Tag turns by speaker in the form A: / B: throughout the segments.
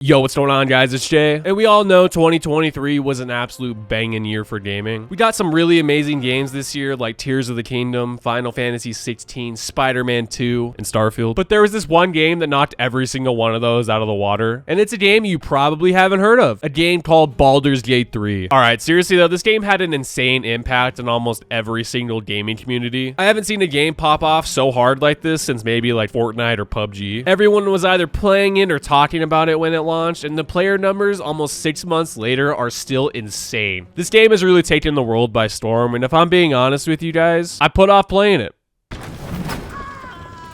A: Yo, what's going on, guys? It's Jay, and we all know 2023 was an absolute banging year for gaming. We got some really amazing games this year, like Tears of the Kingdom, Final Fantasy 16, Spider-Man 2, and Starfield. But there was this one game that knocked every single one of those out of the water, and it's a game you probably haven't heard of. A game called Baldur's Gate 3. Alright, seriously though, this game had an insane impact on almost every single gaming community. I haven't seen a game pop off so hard like this since maybe like Fortnite or PUBG. Everyone was either playing it or talking about it when it launched, and the player numbers almost 6 months later are still insane. This game has really taken the world by storm, and if I'm being honest with you guys, I put off playing it.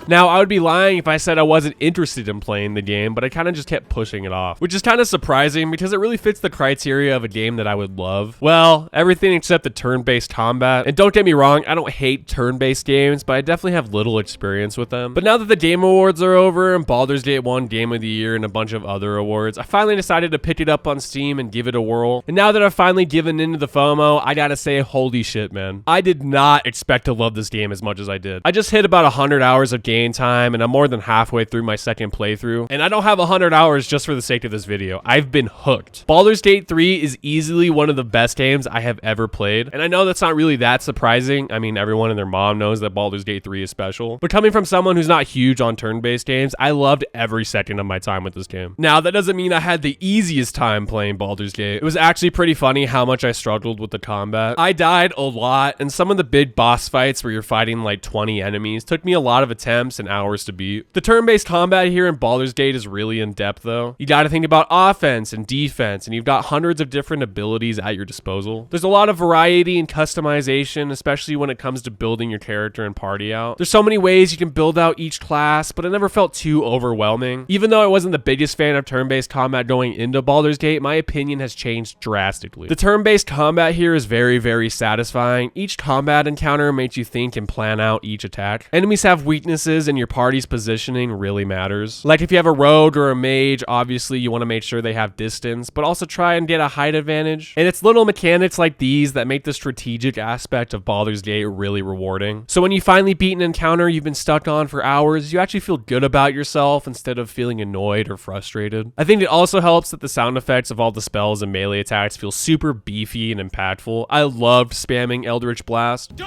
A: Now, I would be lying if I said I wasn't interested in playing the game, but I kind of just kept pushing it off, which is kind of surprising because it really fits the criteria of a game that I would love. Well, everything except the turn-based combat. And don't get me wrong, I don't hate turn-based games, but I definitely have little experience with them. But now that the Game Awards are over and Baldur's Gate won Game of the Year and a bunch of other awards, I finally decided to pick it up on Steam and give it a whirl. And now that I've finally given into the FOMO, I gotta say, holy shit, man. I did not expect to love this game as much as I did. I just hit about 100 hours of game time, and I'm more than halfway through my second playthrough, and I don't have 100 hours just for the sake of this video. I've been hooked. Baldur's Gate 3 is easily one of the best games I have ever played, and I know that's not really that surprising. I mean, everyone and their mom knows that Baldur's Gate 3 is special, but coming from someone who's not huge on turn-based games, I loved every second of my time with this game. Now, that doesn't mean I had the easiest time playing Baldur's Gate. It was actually pretty funny how much I struggled with the combat. I died a lot, and some of the big boss fights where you're fighting like 20 enemies took me a lot of attempts and hours to beat. The turn-based combat here in Baldur's Gate is really in depth though. You gotta think about offense and defense, and you've got hundreds of different abilities at your disposal. There's a lot of variety and customization, especially when it comes to building your character and party out. There's so many ways you can build out each class, but it never felt too overwhelming. Even though I wasn't the biggest fan of turn-based combat going into Baldur's Gate, my opinion has changed drastically. The turn-based combat here is very, very satisfying. Each combat encounter makes you think and plan out each attack. Enemies have weaknesses, and your party's positioning really matters. Like if you have a rogue or a mage, obviously you want to make sure they have distance, but also try and get a height advantage. And it's little mechanics like these that make the strategic aspect of Baldur's Gate really rewarding. So when you finally beat an encounter you've been stuck on for hours, you actually feel good about yourself instead of feeling annoyed or frustrated. I think it also helps that the sound effects of all the spells and melee attacks feel super beefy and impactful. I loved spamming Eldritch Blast.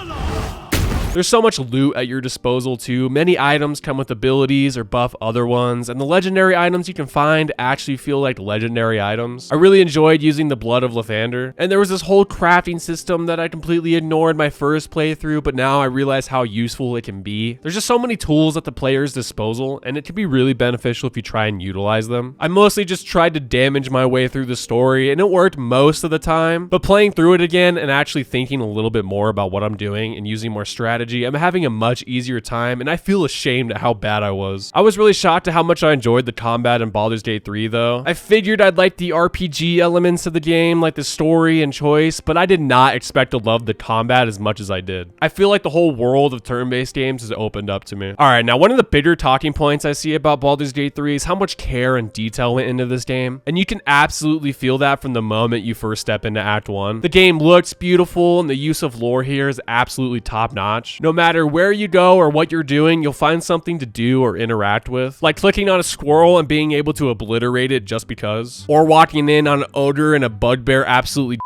A: There's so much loot at your disposal too. Many items come with abilities or buff other ones, and the legendary items you can find actually feel like legendary items. I really enjoyed using the Blood of Lathander, and there was this whole crafting system that I completely ignored my first playthrough, but now I realize how useful it can be. There's just so many tools at the player's disposal, and it can be really beneficial if you try and utilize them. I mostly just tried to damage my way through the story, and it worked most of the time, but playing through it again and actually thinking a little bit more about what I'm doing and using more strategy, I'm having a much easier time, and I feel ashamed at how bad I was. I was really shocked at how much I enjoyed the combat in Baldur's Gate 3 though. I figured I'd like the RPG elements of the game, like the story and choice, but I did not expect to love the combat as much as I did. I feel like the whole world of turn-based games has opened up to me. Alright, now one of the bigger talking points I see about Baldur's Gate 3 is how much care and detail went into this game, and you can absolutely feel that from the moment you first step into Act 1. The game looks beautiful, and the use of lore here is absolutely top-notch. No matter where you go or what you're doing, you'll find something to do or interact with, like clicking on a squirrel and being able to obliterate it just because, or walking in on an ogre and a bugbear absolutely.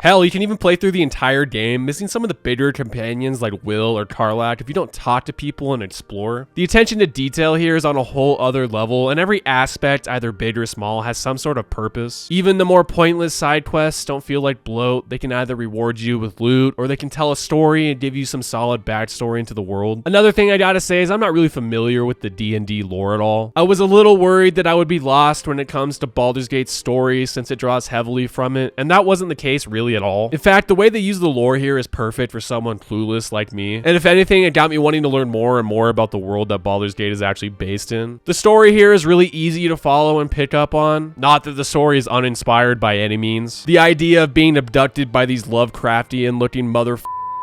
A: Hell, you can even play through the entire game, missing some of the bigger companions like Will or Karlach if you don't talk to people and explore. The attention to detail here is on a whole other level, and every aspect, either big or small, has some sort of purpose. Even the more pointless side quests don't feel like bloat. They can either reward you with loot, or they can tell a story and give you some solid backstory into the world. Another thing I gotta say is I'm not really familiar with the D&D lore at all. I was a little worried that I would be lost when it comes to Baldur's Gate's story since it draws heavily from it, and that wasn't the case really at all. In fact, the way they use the lore here is perfect for someone clueless like me. And if anything, it got me wanting to learn more and more about the world that Baldur's Gate is actually based in. The story here is really easy to follow and pick up on. Not that the story is uninspired by any means. The idea of being abducted by these Lovecraftian looking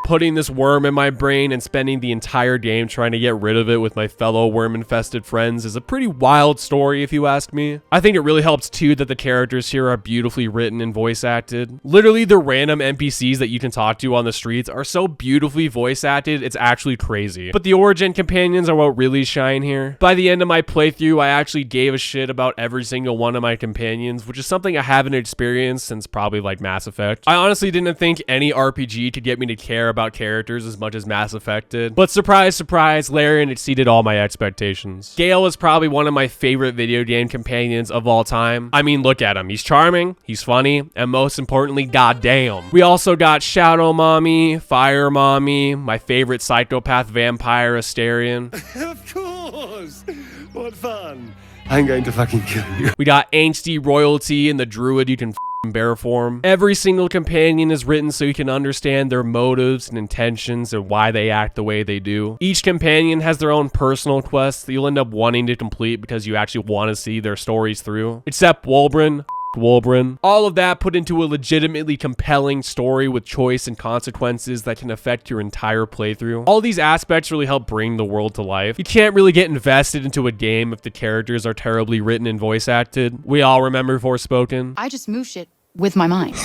A: putting this worm in my brain and spending the entire game trying to get rid of it with my fellow worm-infested friends is a pretty wild story if you ask me. I think it really helps too that the characters here are beautifully written and voice acted. Literally the random NPCs that you can talk to on the streets are so beautifully voice acted, it's actually crazy. But the origin companions are what really shine here. By the end of my playthrough, I actually gave a shit about every single one of my companions, which is something I haven't experienced since probably like Mass Effect. I honestly didn't think any RPG could get me to care about characters as much as Mass Effect did. But surprise, surprise, Larian exceeded all my expectations. Gale is probably one of my favorite video game companions of all time. I mean, look at him. He's charming, he's funny, and most importantly, goddamn. We also got Shadow Mommy, Fire Mommy, my favorite psychopath vampire, Asterion.
B: Of course! What fun! I'm going to fucking kill you.
A: We got angsty royalty and the druid you can bear form. Every single companion is written so you can understand their motives and intentions and why they act the way they do. Each companion has their own personal quests that you'll end up wanting to complete because you actually want to see their stories through. Except Wulbren. All of that put into a legitimately compelling story with choice and consequences that can affect your entire playthrough. All these aspects really help bring the world to life. You can't really get invested into a game if the characters are terribly written and voice acted. We all remember Forspoken.
C: I just move shit with my mind.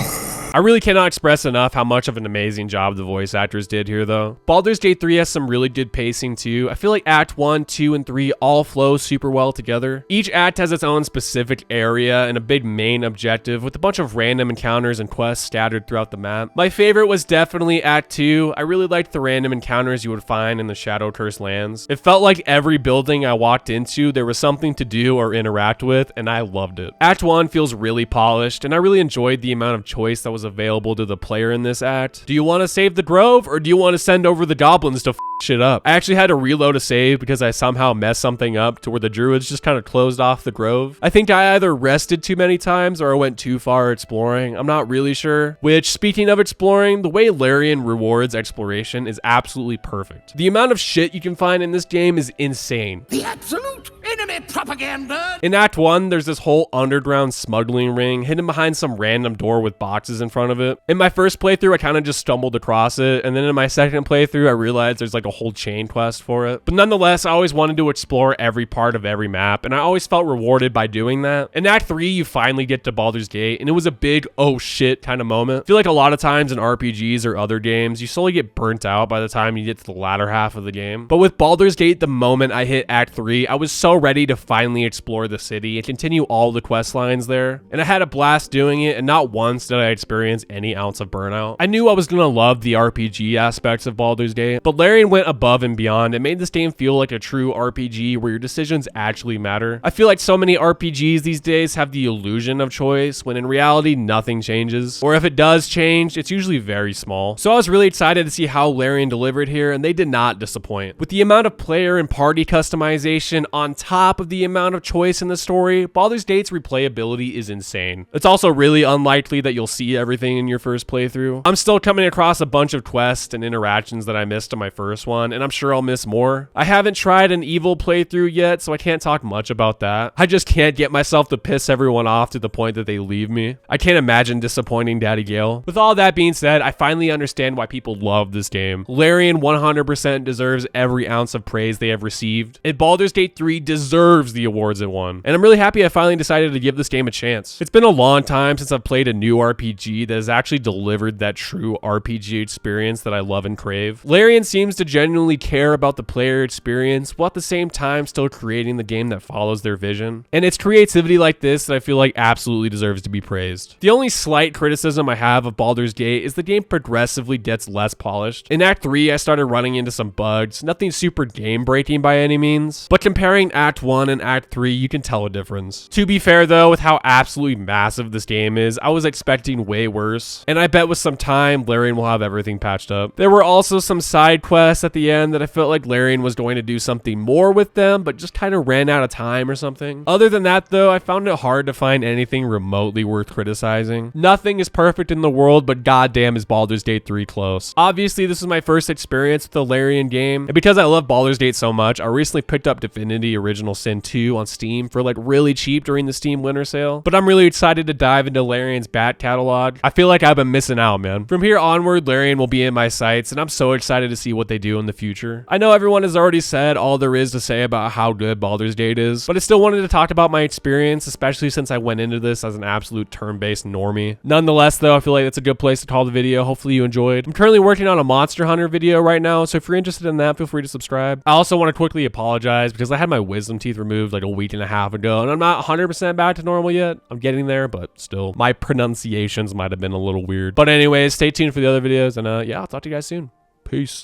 A: I really cannot express enough how much of an amazing job the voice actors did here though. Baldur's Gate 3 has some really good pacing too. I feel like Act 1, 2, and 3 all flow super well together. Each act has its own specific area and a big main objective with a bunch of random encounters and quests scattered throughout the map. My favorite was definitely Act 2. I really liked the random encounters you would find in the Shadow Cursed lands. It felt like every building I walked into there was something to do or interact with, and I loved it. Act 1 feels really polished, and I really enjoyed the amount of choice that was available to the player in this act. Do you want to save the grove or do you want to send over the goblins to shit up? I actually had to reload a save because I somehow messed something up to where the druids just kind of closed off the grove. I think I either rested too many times or I went too far exploring. I'm not really sure. Which, speaking of exploring, the way Larian rewards exploration is absolutely perfect. The amount of shit you can find in this game is insane.
B: The absolute enemy propaganda!
A: In Act 1, there's this whole underground smuggling ring hidden behind some random door with boxes in front of it. In my first playthrough, I kind of just stumbled across it, and then in my second playthrough, I realized there's like a whole chain quest for it. But nonetheless, I always wanted to explore every part of every map, and I always felt rewarded by doing that. In Act 3, you finally get to Baldur's Gate, and it was a big oh shit kind of moment. I feel like a lot of times in RPGs or other games, you slowly get burnt out by the time you get to the latter half of the game. But with Baldur's Gate, the moment I hit Act 3, I was so ready to finally explore the city and continue all the quest lines there. And I had a blast doing it, and not once did I experience any ounce of burnout. I knew I was gonna love the RPG aspects of Baldur's Gate, but Larian went above and beyond. It made this game feel like a true RPG where your decisions actually matter. I feel like so many RPGs these days have the illusion of choice, when in reality, nothing changes. Or if it does change, it's usually very small. So I was really excited to see how Larian delivered here, and they did not disappoint. With the amount of player and party customization on top of the amount of choice in the story, Baldur's Gate's replayability is insane. It's also really unlikely that you'll see everything in your first playthrough. I'm still coming across a bunch of quests and interactions that I missed in my first one, and I'm sure I'll miss more. I haven't tried an evil playthrough yet, so I can't talk much about that. I just can't get myself to piss everyone off to the point that they leave me. I can't imagine disappointing Daddy Gale. With all that being said, I finally understand why people love this game. Larian 100% deserves every ounce of praise they have received, and Baldur's Gate 3 deserves the awards it won. And I'm really happy I finally decided to give this game a chance. It's been a long time since I've played a new RPG that has actually delivered that true RPG experience that I love and crave. Larian seems to genuinely care about the player experience while at the same time still creating the game that follows their vision. And it's creativity like this that I feel like absolutely deserves to be praised. The only slight criticism I have of Baldur's Gate is the game progressively gets less polished. In Act 3, I started running into some bugs, nothing super game breaking by any means, but comparing Act 1 and Act 3, you can tell a difference. To be fair though, with how absolutely massive this game is, I was expecting way worse, and I bet with some time, Larian will have everything patched up. There were also some side quests at the end that I felt like Larian was going to do something more with them, but just kind of ran out of time or something. Other than that though, I found it hard to find anything remotely worth criticizing. Nothing is perfect in the world, but goddamn is Baldur's Gate 3 close. Obviously, this is my first experience with the Larian game, and because I love Baldur's Gate so much, I recently picked up Divinity Original Sin 2 on Steam for like really cheap during the Steam winter sale. But I'm really excited to dive into Larian's back catalog. I feel like I've been missing out, man. From here onward, Larian will be in my sights, and I'm so excited to see what they do in the future. I know everyone has already said all there is to say about how good Baldur's Gate is, but I still wanted to talk about my experience, especially since I went into this as an absolute turn-based normie. Nonetheless, though, I feel like that's a good place to call the video. Hopefully you enjoyed. I'm currently working on a Monster Hunter video right now, so if you're interested in that, feel free to subscribe. I also want to quickly apologize because I had my wisdom teeth removed like a week and a half ago, and I'm not 100% back to normal yet. I'm getting there, but still, my pronunciations might have been a little weird. But anyways, stay tuned for the other videos, and yeah, I'll talk to you guys soon. Peace.